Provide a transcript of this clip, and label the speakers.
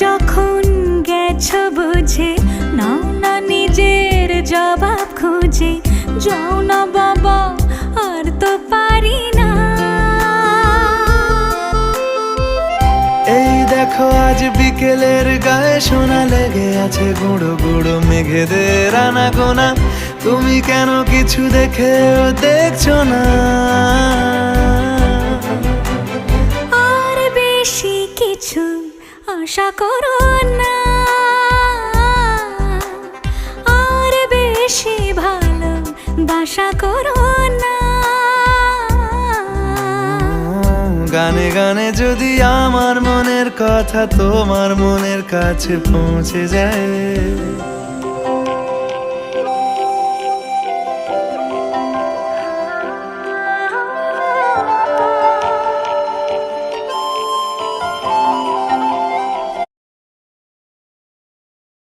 Speaker 1: যখন গেছো বুঝে, নাও না নিজের জবাব খুঁজে। যাও না বাবা, আর তো পারি না।
Speaker 2: এই দেখো আজ বিকেলের গায়ে সোনা লেগে আছে গুঁড়ো গুঁড়ো মেঘেদের আনাগোনা। তুমি কেন কিছু দেখেও দেখছো না?
Speaker 1: আর বেশি কিছু আশা করো না, আর বেশি ভালোবাসা করো না।
Speaker 2: গানে গানে যদি আমার মনের কথা তোমার মনের কাছে পৌঁছে যায়,